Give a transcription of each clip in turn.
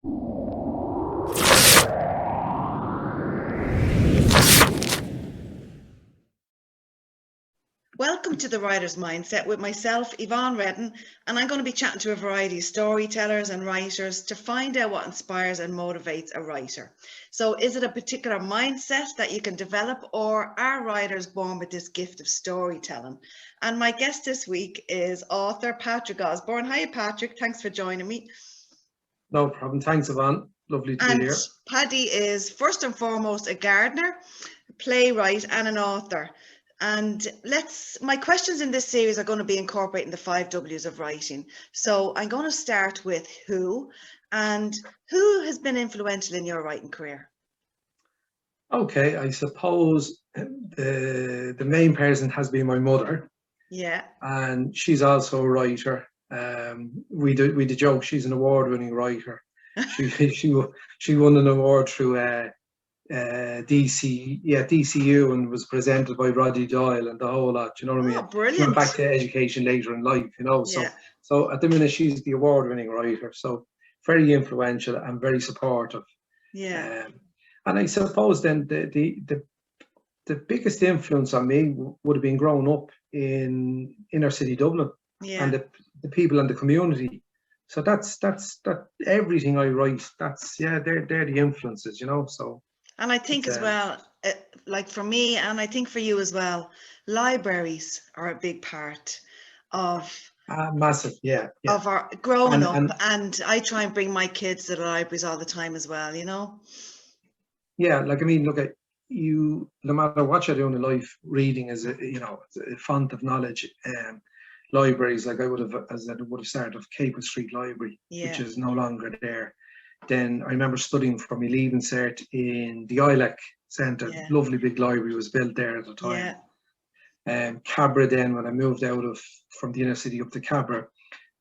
Welcome to The Writer's Mindset with myself, Yvonne Redden, and I'm going to be chatting to a variety of storytellers and writers to find out what inspires and motivates a writer. So is it a particular mindset that you can develop, or are writers born with this gift of storytelling? And my guest this week is author Patrick Osborne. Hi, Patrick. Thanks for joining me. No problem. Thanks, Yvonne. Lovely to be here. Paddy is first and foremost a gardener, playwright, and an author. And my questions in this series are going to be incorporating the 5 W's of writing. So I'm going to start with who has been influential in your writing career? Okay, I suppose the main person has been my mother. Yeah. And she's also a writer. We do joke she's an award-winning writer. She won an award through DCU and was presented by Roddy Doyle and the whole lot. You know what I mean? Oh, brilliant. She went back to education later in life, you know. Yeah. So at the minute she's the award-winning writer. So very influential and very supportive. Yeah. And I suppose then the biggest influence on me would have been growing up in inner city Dublin. Yeah. And the people and the community. So that's everything I write. They're the influences, you know. So. And I think as well, like for me, and I think for you as well, libraries are a big part of massive, yeah. Of our growing up, and I try and bring my kids to the libraries all the time as well, you know. Yeah, like I mean, look at you. No matter what you're doing in life, reading is a font of knowledge. Libraries, like I would have started off Capel Street Library, which is no longer there. Then I remember studying for my leaving cert in the ILEC Centre. Yeah. Lovely big library was built there at the time. Yeah. Cabra then, when I moved from the inner city up to Cabra,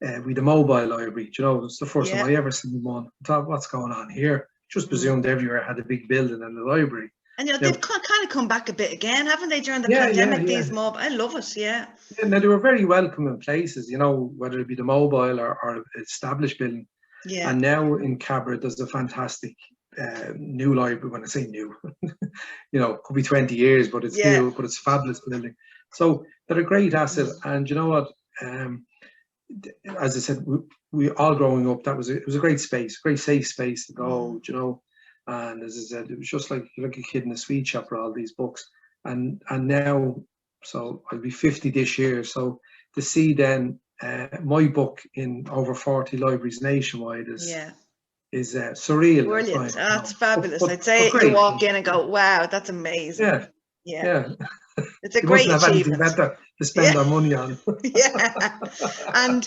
we had a mobile library. You know, it was the first time I ever seen one. I thought, what's going on here? Just presumed everywhere had a big building and a library. And they've kind of come back a bit again, haven't they, during the pandemic? These mobile, I love it. Yeah. Now they were very welcoming places, you know, whether it be the mobile or established building. Yeah. And now in Cabra, there's a fantastic new library. When I say new, you know, could be 20 years, but it's still, but it's a fabulous building. So they're a great asset. And you know what? As I said, we all growing up, it was a great space, great safe space to go, you know. And as I said, it was just like a kid in a sweet shop for all these books. And now, so I'll be 50 this year. So to see then my book in over 40 libraries nationwide is surreal. Brilliant. That's fabulous. I'd say you walk in and go, wow, that's amazing. Yeah. It's a great achievement. Better to spend our money on. Yeah. And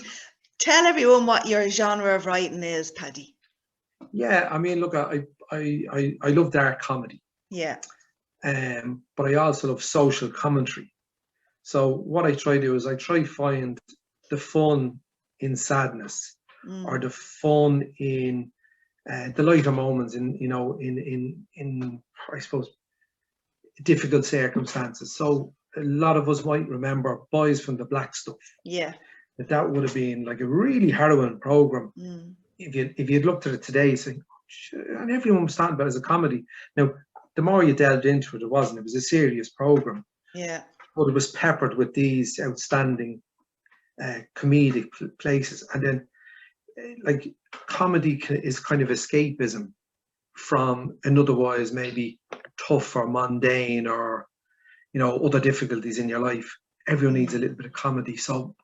tell everyone what your genre of writing is, Paddy. Yeah, I mean, look, I love dark comedy. Yeah. But I also love social commentary. So what I try to do is I try to find the fun in sadness, or the fun in the lighter moments in I suppose difficult circumstances. So a lot of us might remember Boys from the Black Stuff. Yeah. That would have been like a really harrowing program. If you'd looked at it today, saying, and everyone was talking about it as a comedy. Now, the more you delved into it, it wasn't. It was a serious program. Yeah. But it was peppered with these outstanding comedic places. And then, like, comedy is kind of escapism from an otherwise maybe tough or mundane or, you know, other difficulties in your life. Everyone needs a little bit of comedy. So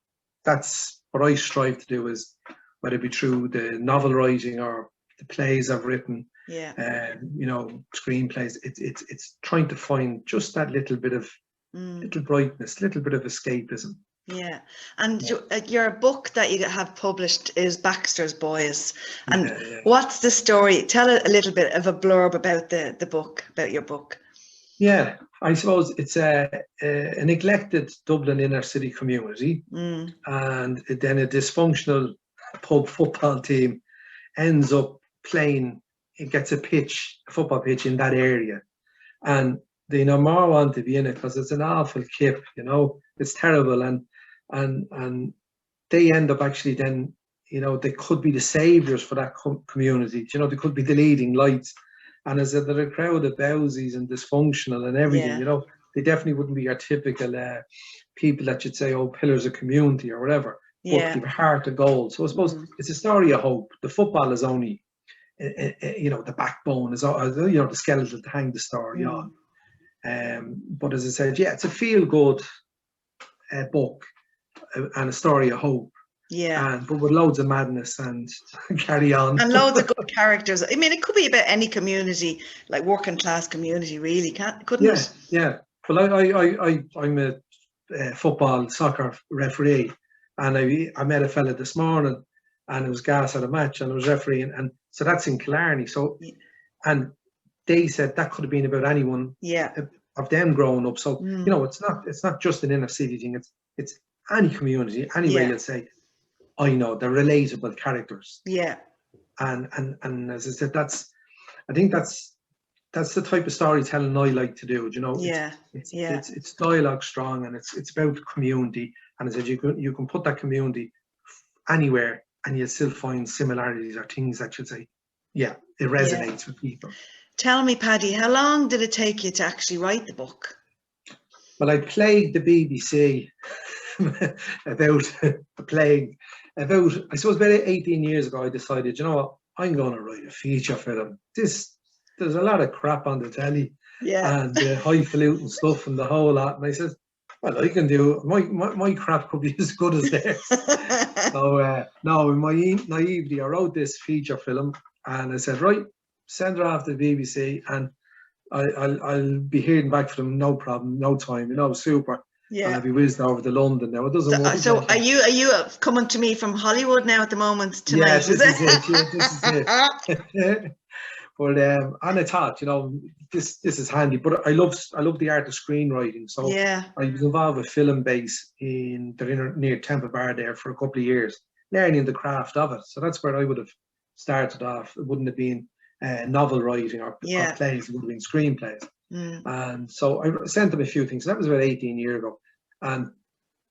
that's what I strive to do, is whether it be through the novel writing or the plays I've written, you know, screenplays. It's trying to find just that little bit of little brightness, little bit of escapism. Yeah. And your book that you have published is Baxter's Boys. And what's the story? Tell a little bit of a blurb about the book, about your book. Yeah, I suppose it's a neglected Dublin inner city community, and then a dysfunctional pub football team ends up playing. It gets a football pitch in that area, and they no more want to be in it because it's an awful kip, you know. It's terrible, and they end up actually then you know, they could be the saviors for that community. You know, they could be the leading lights. And as they're a crowd of bowsies and dysfunctional and everything, you know, they definitely wouldn't be your typical people that you'd say, oh, pillars of community or whatever. But they've a heart of gold. So I suppose it's a story of hope. The football is only, you know, the backbone is, you know, the skeleton to hang the story on. But as I said, yeah, it's a feel-good book and a story of hope. Yeah. But with loads of madness and carry on. And loads of good characters. I mean, it could be about any community, like working class community, really, couldn't it? Yeah. Well, I'm a football, soccer referee, and I met a fella this morning, and it was gas at a match, and I was refereeing, and so that's in Killarney. So, and they said that could have been about anyone of them growing up. So you know, it's not just an inner city thing. It's any community, anyway. Let's say, I know they're relatable characters. Yeah. And as I said, I think that's the type of storytelling I like to do. You know, it's dialogue strong, and it's about community. And as I said, you can put that community anywhere, and you'll still find similarities or things that you'd say, it resonates with people. Tell me, Paddy, how long did it take you to actually write the book? Well, I played the BBC about I suppose about 18 years ago. I decided, you know what, I'm going to write a feature film. There's a lot of crap on the telly, and highfalutin stuff and the whole lot. And I said, well, I can do my crap could be as good as theirs. So no, in my naivety, I wrote this feature film, and I said, right, send it off to the BBC, and I'll be hearing back from them, no problem, no time, you know, super. Yeah. And I'll be whizzed over to London now. It doesn't work. So are you coming to me from Hollywood now at the moment tonight? Yeah, this is it. But and I thought, you know, this is handy. But I love the art of screenwriting. So I was involved with Film Base near Temple Bar there for a couple of years, learning the craft of it. So that's where I would have started off. It wouldn't have been novel writing or plays. It would have been screenplays. And so I sent them a few things. That was about 18 years ago. And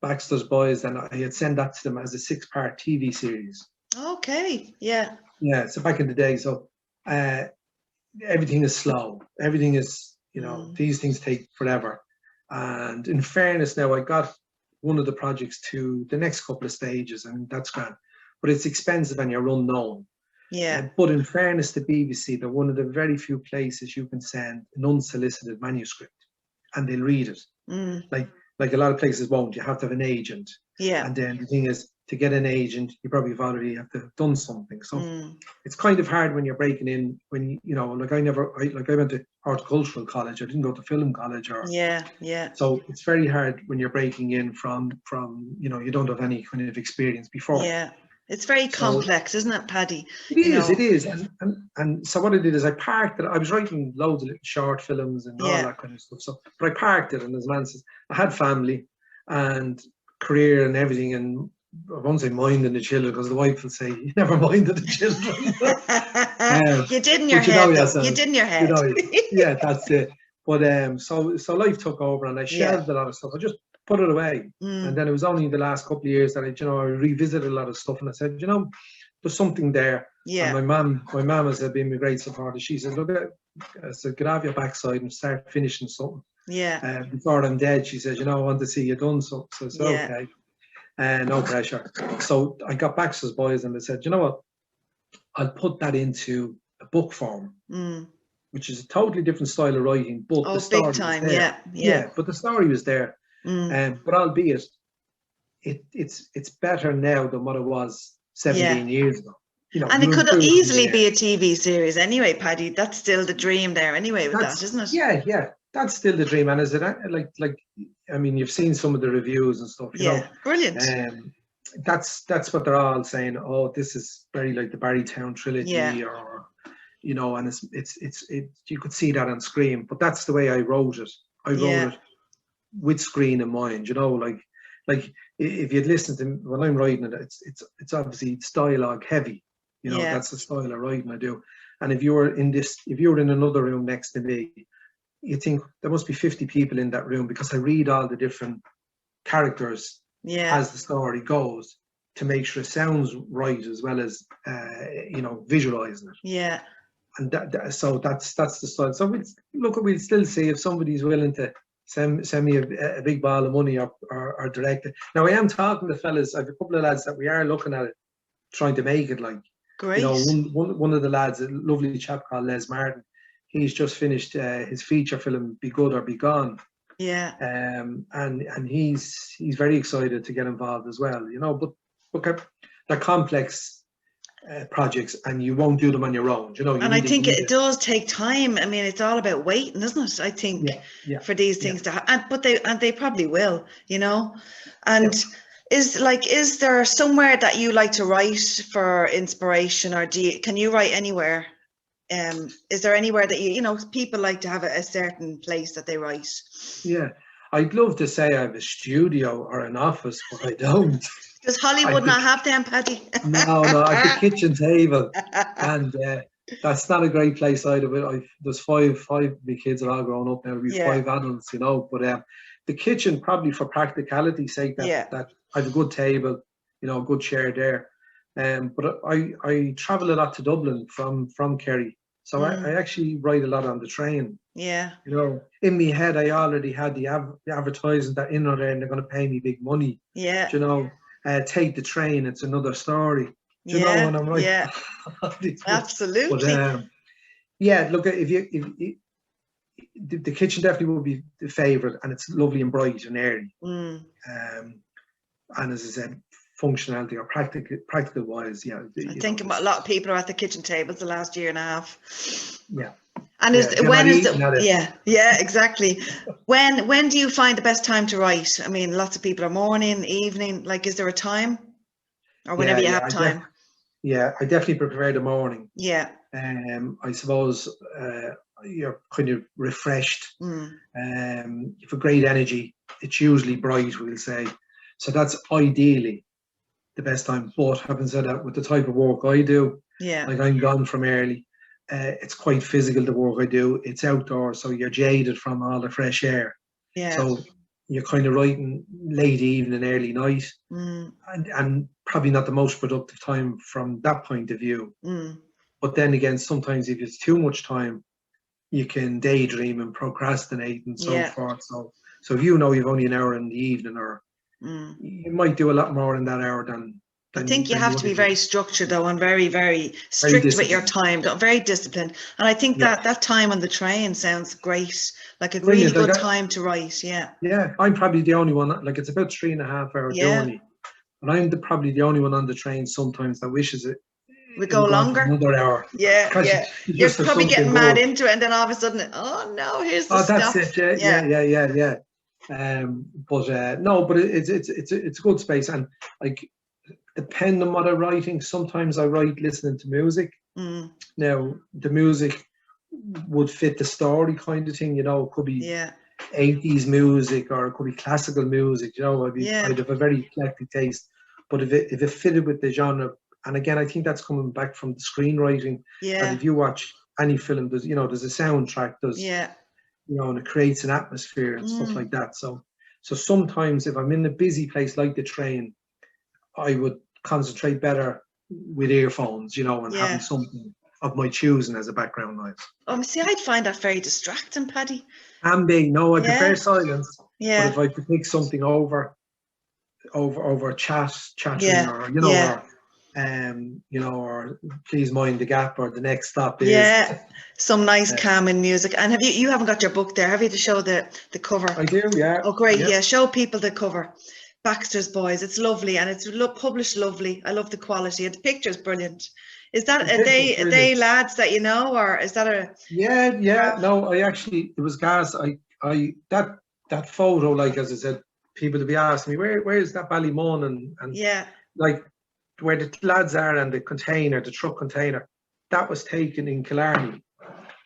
Baxter's Boys, and I had sent that to them as a 6-part TV series. Okay, yeah. Yeah, so back in the day, so everything is slow. Everything is, you know, these things take forever. And in fairness now, I got one of the projects to the next couple of stages, and that's grand. But it's expensive and you're unknown. Yeah. But in fairness to BBC, they're one of the very few places you can send an unsolicited manuscript and they'll read it. Like a lot of places won't. You have to have an agent. Yeah. And then the thing is, to get an agent, you probably already have to have done something. So it's kind of hard when you're breaking in, when you know, like I went to horticultural college. I didn't go to film college or so it's very hard when you're breaking in from you know, you don't have any kind of experience before. Yeah. It's very complex, isn't it, Paddy? It is. And so what I did is I parked it. I was writing loads of little short films and all that kind of stuff. So, but I parked it, and as man says, I had family and career and everything, and I won't say minding the children, because the wife will say, you never minded the children. You did in your head. You did in your head. Yeah, that's it. But so life took over, and I shelved a lot of stuff. I just put it away. And then it was only in the last couple of years that I revisited a lot of stuff, and I said, you know, there's something there. Yeah. And my mum has been a great supporter. She said, look, I said, get off your backside and start finishing something. Yeah. Before I'm dead, she said, you know, I want to see you done something. So I said, okay. No pressure. So I got Baxter's Boys, and I said, you know what? I'll put that into a book form, which is a totally different style of writing. But the story big time, was there. Yeah. But the story was there. But albeit, it's better now than what it was 17 years ago. You know, and it could easily be a TV series anyway, Paddy. That's still the dream there anyway with that, isn't it? Yeah. That's still the dream. And is it like I mean, you've seen some of the reviews and stuff. You know, brilliant. That's what they're all saying. Oh, this is very like the Barrytown trilogy, or you know, and it's you could see that on screen. But that's the way I wrote it. I wrote it with screen in mind, you know, like if you'd listen to when I'm writing it, it's obviously dialogue heavy, you know. That's the style of writing I do. And if you were in another room next to me, you think there must be 50 people in that room, because I read all the different characters as the story goes. to make sure it sounds right as well as you know, visualizing it. Yeah. And so that's the style. So we'll still see if somebody's willing to send me a big ball of money or direct it. Now I am talking to fellas. I have a couple of lads that we are looking at it, trying to make it like. Great. You know, one of the lads, a lovely chap called Les Martin, he's just finished his feature film Be Good or Be Gone. Yeah. And he's very excited to get involved as well. You know, but okay, they're complex projects, and you won't do them on your own. You know, and I think it does take time. I mean, it's all about waiting, isn't it? I think for these things to happen, but they probably will. You know, and. Is there somewhere that you like to write for inspiration, or can you write anywhere? Is there anywhere that you know, people like to have a certain place that they write? Yeah, I'd love to say I have a studio or an office, but I don't. Does Hollywood not have them, Paddy? No, I have the kitchen table, and that's not a great place either. There's five of my kids are all grown up now. We've 5 adults, you know, but the kitchen, probably for practicality's sake, that I have a good table, you know, a good chair there. But I travel a lot to Dublin from Kerry, so I actually write a lot on the train. Yeah. You know, in my head, I already had the advertising that in there, and they're going to pay me big money. Yeah. You know, take the train, it's another story. You know, and I'm like, absolutely. But look, if the kitchen definitely would be the favourite, and it's lovely and bright and airy. And as I said, functionality or practical wise, I think a lot of people are at the kitchen tables the last year and a half. Yeah. And exactly. When do you find the best time to write? I mean, lots of people are morning, evening. Like, is there a time, or whenever you have time? I definitely prefer the morning. Yeah. I suppose you're kind of refreshed. You have a great energy. It's usually bright, we'll say. So that's ideally the best time. But having said that, with the type of work I do, like I'm gone from early, it's quite physical, the work I do. It's outdoors, so you're jaded from all the fresh air. Yeah. So you're kind of writing late evening, early night, and probably not the most productive time from that point of view. But then again, sometimes if it's too much time, you can daydream and procrastinate and so forth. So if you know you've only an hour in the evening, or you might do a lot more in that hour than I think you have to be very structured, though, and very, very strict with your time, very disciplined. And I think that time on the train sounds great, like a really good time to write. Yeah. Yeah, I'm probably the only one. Like, it's about 3.5 hour journey, and I'm probably the only one on the train sometimes that wishes it would go longer. Another hour. Yeah. You're probably getting mad into it, and then all of a sudden, oh no, here's the stuff. That's it. Yeah. But it's a good space, and like, depending on what I'm writing, sometimes I write listening to music. Now, the music would fit the story, kind of thing, you know. It could be 80s music, or it could be classical music, you know. I'd have a very eclectic taste. But if it fitted with the genre, and again, I think that's coming back from the screenwriting. And if you watch any film, there's a soundtrack, and it creates an atmosphere and stuff like that. So sometimes if I'm in a busy place like the train, I would concentrate better with earphones, and having something of my choosing as a background noise. See, I'd find that very distracting, Paddy. I prefer silence. But if I could pick something over chatting, or please mind the gap, or the next stop is some nice calming music. And you haven't got your book there, have you, to show the cover? I do, yeah. Oh, great, show people the cover. Baxter's Boys. It's lovely, and it's published lovely. I love the quality, and the picture's brilliant. Is that are they lads that you know, or is that a? No, it was gas. I that photo, like, as I said, people to be asking me where is that Ballymun and like where the lads are, and the truck container, that was taken in Killarney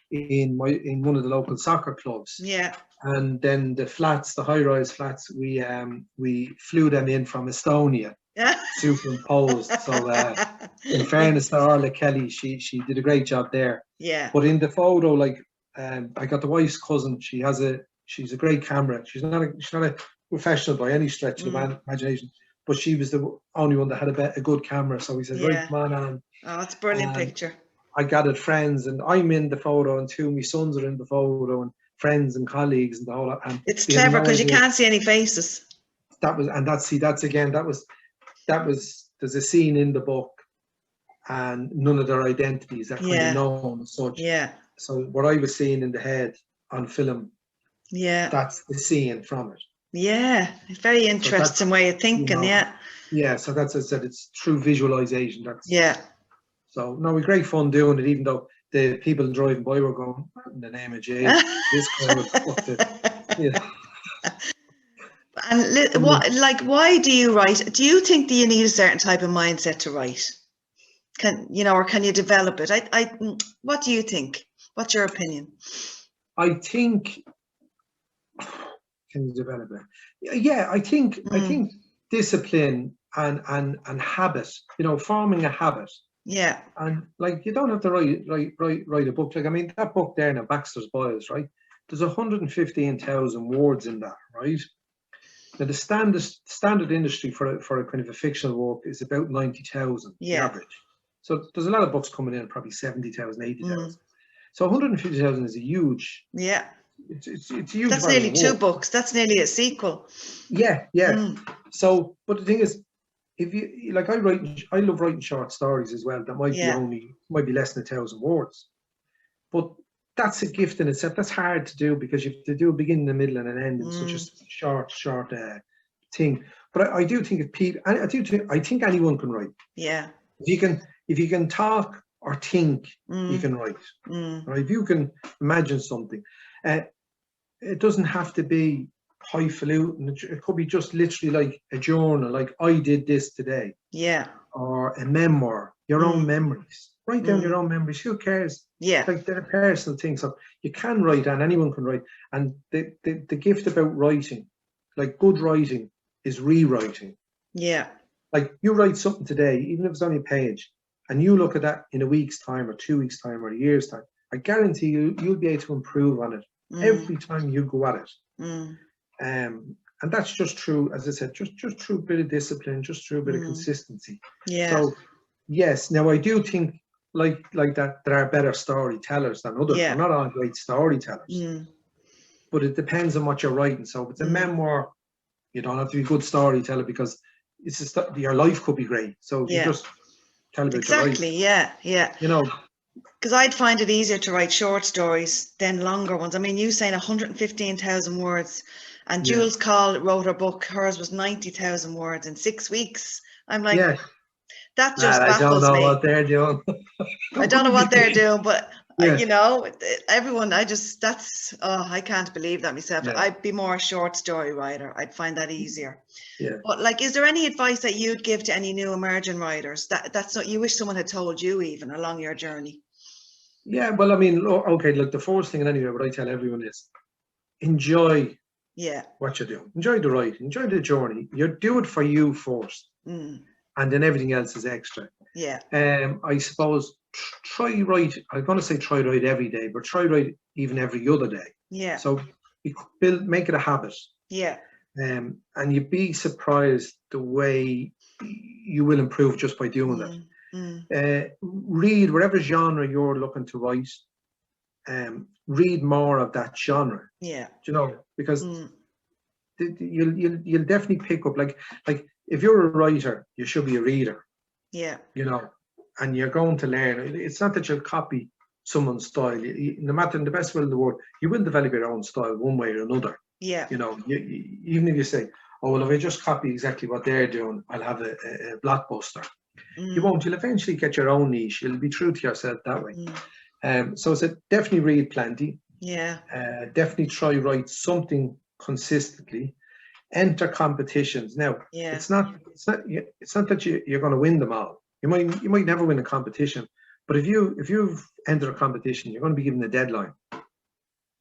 in one of the local soccer clubs. Yeah. And then the high-rise flats, we flew them in from Estonia, superimposed. So in fairness to Arla Kelly, she did a great job there. Yeah. But in the photo, like, I got the wife's cousin. She's a great camera. She's not a professional by any stretch of the imagination, but she was the only one that had a good camera. So he said, right, come on, Alan. Oh, it's a brilliant picture. I gathered friends, and I'm in the photo, and two of my sons are in the photo, and friends and colleagues and the whole lot. And it's clever because you can't see any faces. There's a scene in the book, and none of their identities are kind of known as such. Yeah. So what I was seeing in the head on film, that's the scene from it. Yeah, very interesting way of thinking. Yeah. So that's, as I said, it's through visualization. Yeah. So no, we great fun doing it, even though the people driving by were going, in the name of Jesus, this crowd. And why do you write? Do you think that you need a certain type of mindset to write? Or can you develop it? What do you think? What's your opinion? I think, can you develop it? Yeah, I think discipline and habit, forming a habit. Yeah. And you don't have to write a book. I mean, that book there now, Baxter's Boils, right? There's 115,000 words in that, right? Now the standard industry for a kind of a fictional work is about 90,000 average. So there's a lot of books coming in, probably 70,000, 80,000. So 150,000 is a huge. Yeah. It's huge. That's nearly 2 books. That's nearly a sequel. Yeah. So, but the thing is, if you I love writing short stories as well. That might be less than 1,000 words, but that's a gift in itself. That's hard to do because you have to do a beginning, a middle, and an end in such a short thing. But I do think I think anyone can write. Yeah. If you can talk or think, you can write. Right? If you can imagine something, it doesn't have to be highfalutin. It could be just literally like a journal, like I did this today. Yeah. Or a memoir, your own memories. Write down your own memories. Who cares? Yeah. They're a personal thing. So you can write, and anyone can write. And the gift about writing, good writing, is rewriting. Yeah. Like you write something today, even if it's only a page, and you look at that in a week's time or 2 weeks' time or a year's time, I guarantee you'll be able to improve on it every time you go at it. And that's just through, as I said, just through a bit of discipline, just through a bit of consistency. Yeah. So yes, now I do think like that there are better storytellers than others. They're not all great storytellers. But it depends on what you're writing. So if it's a memoir, you don't have to be a good storyteller because it's your life could be great. So you just tell about your life. Exactly. Yeah. Because I'd find it easier to write short stories than longer ones. I mean, you saying 115,000 words, and Jules Call wrote her book. Hers was 90,000 words in 6 weeks. I'm like, that just baffles me. I don't know what they're doing. I don't know what they're doing, but everyone. I can't believe that myself. Yeah. I'd be more a short story writer. I'd find that easier. Yeah. But is there any advice that you'd give to any new emerging writers that's what you wish someone had told you even along your journey? Yeah, well, I mean, okay, look, the first thing anyway, what I tell everyone is enjoy what you're doing. Enjoy the writing, enjoy the journey. You do it for you first, and then everything else is extra. Yeah. I suppose try write every day, but try write even every other day. Yeah. So make it a habit. Yeah. And you'd be surprised the way you will improve just by doing that. Read whatever genre you're looking to write. Read more of that genre. Yeah. Because you'll definitely pick up like if you're a writer, you should be a reader. Yeah. And you're going to learn. It's not that you'll copy someone's style. No matter in the best will in the world, you will develop your own style one way or another. Yeah. Even if you say, oh well, if I just copy exactly what they're doing, I'll have a blockbuster. You won't. You'll eventually get your own niche. You'll be true to yourself that way. So I said, definitely read plenty. Yeah. Definitely try write something consistently. Enter competitions. Now, it's not that you're going to win them all. You might never win a competition, but if you've entered a competition, you're going to be given a deadline.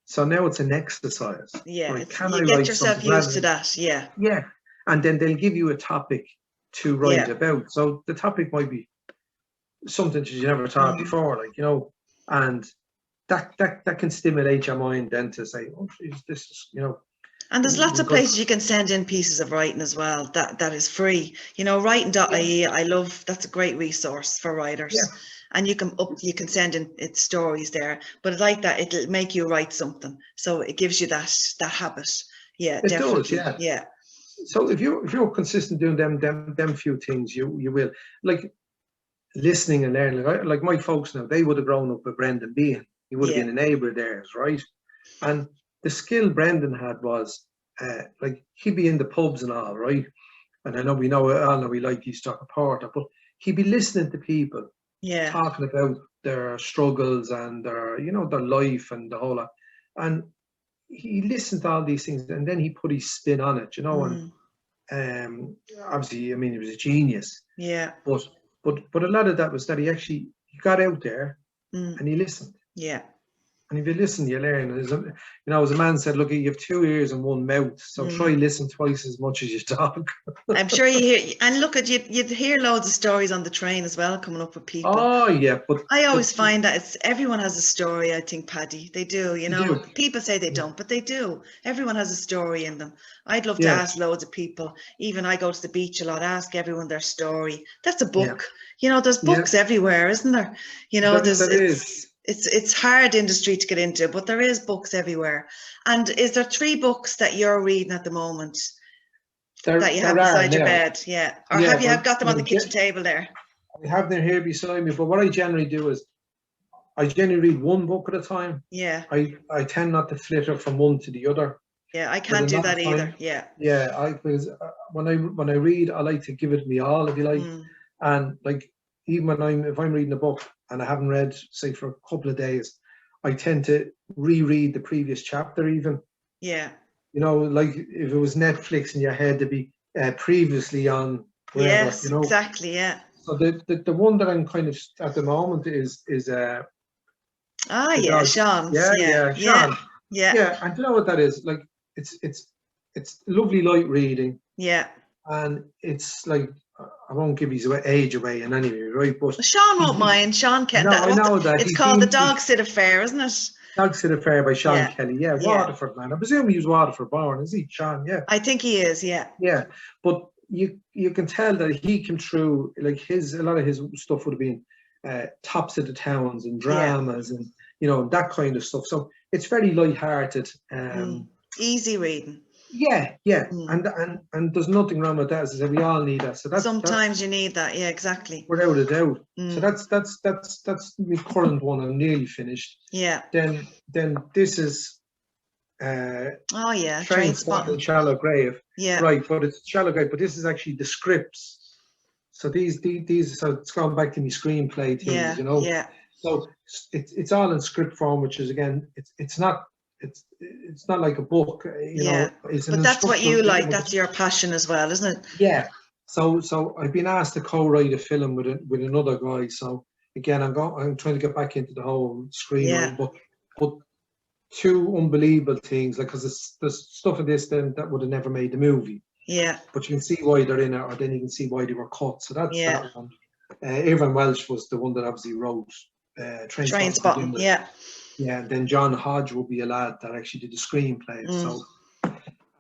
So now it's an exercise. Yeah. Right? You get yourself used to that. Yeah. Yeah. And then they'll give you a topic to write about. So the topic might be something that you never thought before, and that can stimulate your mind then to say, oh geez, this is, And there's lots of places you can send in pieces of writing as well. That is free. You know, writing.ie. I love, that's a great resource for writers. Yeah. And you can send in its stories there. But like that, it'll make you write something. So it gives you that habit. Yeah, it definitely. does. Yeah. So if you're consistent doing them few things, you will, like, listening and learning. Like my folks now, they would have grown up with Brendan Behan. He would have been a neighbour of theirs, right? And the skill Brendan had was, like, he'd be in the pubs and all, right? And I know we like these Stock Porter, but he'd be listening to people talking about their struggles and their life and the whole lot. And he listened to all these things, and then he put his spin on it, and obviously, I mean, he was a genius. Yeah. But a lot of that was that he got out there and he listened. Yeah. And if you listen, you learn. As a man said, look, you have 2 ears and 1 mouth, so try listen twice as much as you talk. I'm sure you hear, and look at you'd hear loads of stories on the train as well, coming up with people. Oh yeah, but I always find that everyone has a story. I think, Paddy, they do. People say they don't, but they do. Everyone has a story in them. I'd love to ask loads of people. Even I go to the beach a lot. Ask everyone their story. That's a book. There's books everywhere, isn't there? It's hard industry to get into, but there is books everywhere. And is there 3 books that you're reading at the moment that you have beside your bed? Yeah. Or have you got them on the kitchen table there? I have them here beside me, but what I generally do is I generally read 1 book at a time. Yeah. I tend not to flitter from one to the other. Yeah, I can't do that either. Yeah. Yeah, because when I read, I like to give it me all, if you like. And like, even if I'm reading a book and I haven't read, say, for a couple of days, I tend to reread the previous chapter even. Yeah. Like if it was Netflix in your head, to be previously on wherever, yes, exactly, yeah. So the one that I'm kind of at the moment is Sean. Sean. Yeah, and you know what that is? Like, it's lovely light reading. Yeah. And it's like, I won't give his age away in any way, right? But Sean won't mind. Sean Kelly. No, I know that. It's called The Dog Sit Affair, isn't it? Dog Sit Affair by Sean Kelly. Yeah, Waterford man. I presume he was Waterford born, is he, Sean? Yeah. I think he is, yeah. Yeah, but you can tell that he came through, like, a lot of his stuff would have been tops of the towns and dramas and that kind of stuff. So it's very light-hearted. Easy reading. Yeah. And there's nothing wrong with that. As I said, we all need that. So sometimes you need that. Yeah, exactly. Without a doubt. So that's my current one. I'm nearly finished. Yeah. Then this is Train Spotting. Shallow Grave. Yeah. Right, but it's Shallow Grave. But this is actually the scripts. So these so it's gone back to my screenplay things. Yeah. So it's all in script form, which is, again, it's not like a book, but that's what you like. That's your passion as well, isn't it? Yeah. So I've been asked to co-write a film with another guy. So again, I'm trying to get back into the whole screenwriting, but 2 unbelievable things, like, because there's stuff in this then that would have never made the movie. Yeah. But you can see why they're in it, or then you can see why they were cut. So that's that one. Irvine Welsh was the one that obviously wrote Train Spotting. Yeah. Yeah, and then John Hodge will be a lad that actually did the screenplay. So,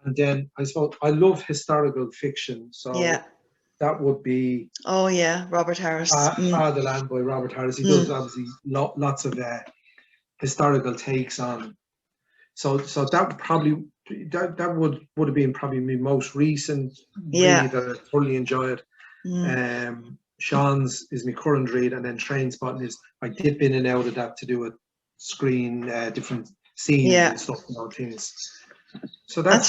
and then I suppose I love historical fiction. So that would be Robert Harris. Fatherland by Robert Harris. He does obviously lots of historical takes on. So that probably would have been probably my most recent read that I thoroughly enjoyed. Sean's is my current read, and then Train Spotting is I dip in and out of that to do a screen different scenes and stuff and things. So that's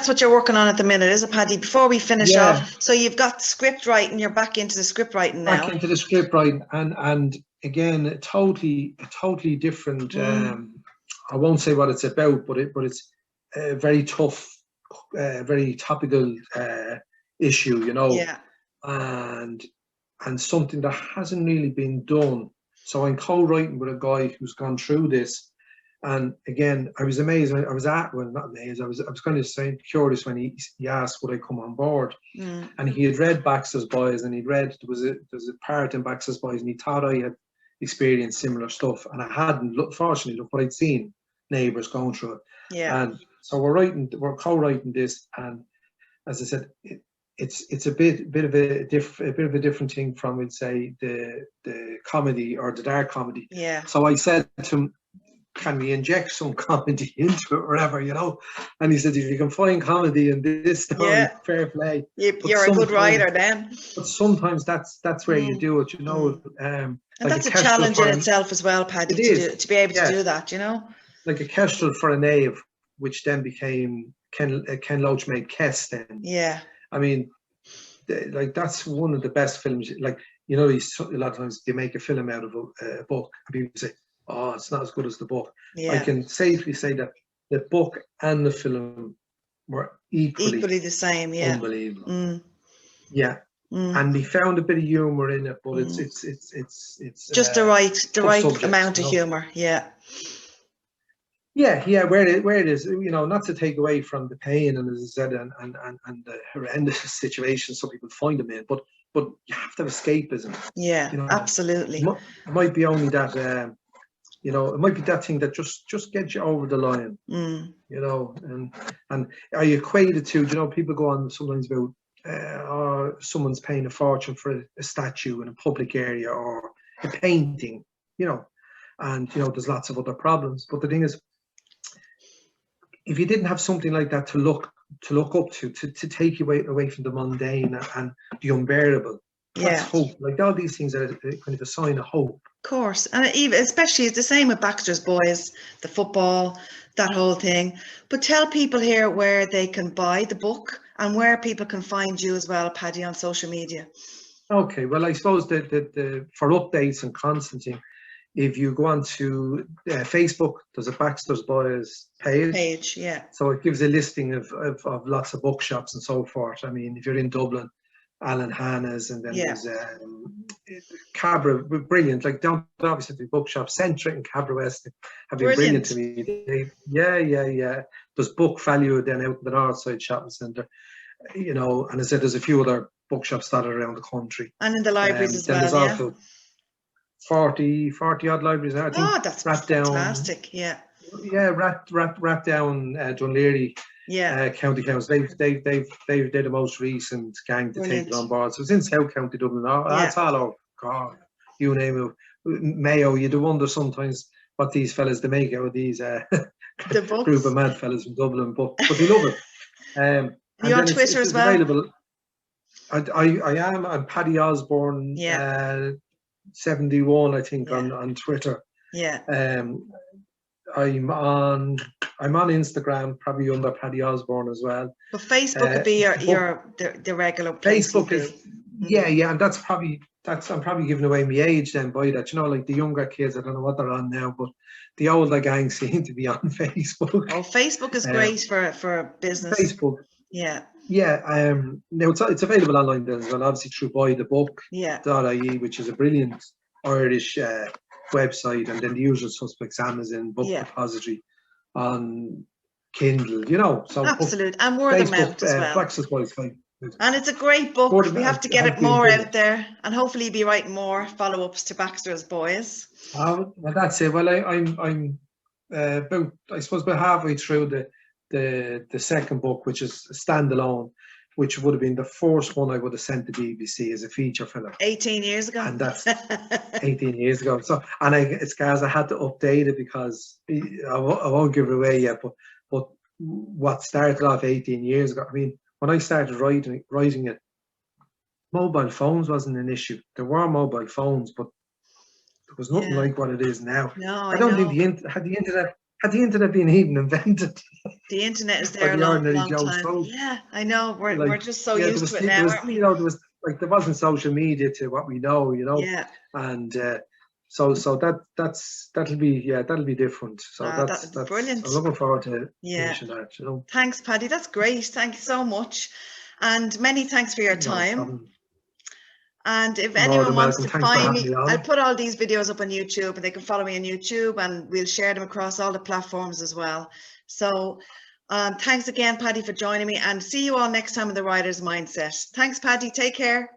what you're working on at the minute, is it, Paddy? Before we finish off, so you've got script writing. You're back into the script writing now. Back into the script writing, and again, a totally different. I won't say what it's about, but it's a very tough, very topical issue, and something that hasn't really been done. So I'm co-writing with a guy who's gone through this, and again, I was amazed. I was not amazed. I was kind of curious when he asked would I come on board, and he had read Baxter's Boys, and there was a part in Baxter's Boys, and he thought I had experienced similar stuff, and I hadn't. Fortunately, look what I'd seen neighbours going through it. Yeah. And So we're co-writing this, and as I said, it's a bit of a different thing from, we'd say, the comedy or the dark comedy. Yeah. So I said to him, can we inject some comedy into it, whatever, you know? And he said, if you can find comedy in this story, fair play. You're a good writer then. But sometimes that's where you do it, you know. And like that's a challenge in itself as well, Paddy, to be able to do that, you know. Like a kestrel for a knave, which then became Ken Loach made Kess then. Yeah. I mean, like, that's one of the best films. Like, you know, a lot of times they make a film out of a book, and people say, oh, it's not as good as the book. Yeah. I can safely say that the book and the film were equally the same. Yeah. Unbelievable. Yeah. And they found a bit of humor in it, but it's just the right subject, amount of humor. Yeah. Yeah, where it is, you know, not to take away from the pain and, as I said, and the horrendous situation some people find them in, but you have to have escapism. Yeah, you know, absolutely. It might be only that, you know, it might be that thing that just gets you over the line. You know, and I equate it to, you know, people go on sometimes about someone's paying a fortune for a statue in a public area or a painting, you know, and, you know, there's lots of other problems. But the thing is, if you didn't have something like that to look up to take you away from the mundane and the unbearable, that's hope. Like, all these things are kind of a sign of hope. Of course, and even especially it's the same with Baxter's Boys, the football, that whole thing. But tell people here where they can buy the book and where people can find you as well, Paddy, on social media. Okay, well, I suppose that for updates and constantly, if you go on to Facebook, there's a Baxter's Boys page. Yeah. So it gives a listing of lots of bookshops and so forth. I mean, if you're in Dublin, Alan Hanna's, and then there's Cabra, brilliant. Like, down obviously the bookshop, Centric and Cabra West have been brilliant to me. Yeah. There's Book Value then out in the Northside Shopping Centre, you know, and I said there's a few other bookshops that are around the country. And in the libraries as well, there's also 40 odd libraries. I think. That's fantastic. Yeah, Ratdown, Dunleary, County Council. They're the most recent gang to take it on board. So it's in South County Dublin. That's all over. God, you name it. Mayo, you do wonder sometimes what these fellas they make out of these the group of mad fellas from Dublin, but they love it. You're on Twitter as well. Available. I am. I'm Paddy Osborne. 71, I think, on Twitter. Yeah. I'm on Instagram, probably under Paddy Osborne as well. But Facebook would be the regular place. Facebook is and that's I'm probably giving away my age then by that. You know, like the younger kids, I don't know what they're on now, but the older gang seem to be on Facebook. Oh, Facebook is great for business. Facebook. Yeah. Yeah, now it's available online then as well, obviously through buythebook.ie, which is a brilliant Irish website, and then the usual suspects, Amazon, Book Depository, on Kindle, you know. So absolute, and word of mouth as well. Baxter's Boys, and it's a great book. We have to get it more out there, and hopefully be writing more follow-ups to Baxter's Boys. Well, that's it. Well, I'm about, I suppose, about halfway through the second book, which is standalone, which would have been the first one I would have sent to BBC as a feature film 18 years ago. And that's 18 years ago. So, and it's guys, I had to update it because I won't give it away yet, but what started off 18 years ago, I mean, when I started writing it, mobile phones wasn't an issue. There were mobile phones, but there was nothing like what it is now. No, I don't think had the internet been even invented? The internet is there a long time. Yeah, I know. We're just so used to it now, aren't we? You know, there wasn't social media to what we know, you know. Yeah. And so that'll be different. So that's brilliant. I'm looking forward to finishing that, you know. Thanks, Paddy. That's great. Thank you so much. And many thanks for your time. And if anyone wants to find me, I'll put all these videos up on YouTube, and they can follow me on YouTube, and we'll share them across all the platforms as well. So thanks again, Paddy, for joining me, and see you all next time in The Writer's Mindset. Thanks, Paddy. Take care.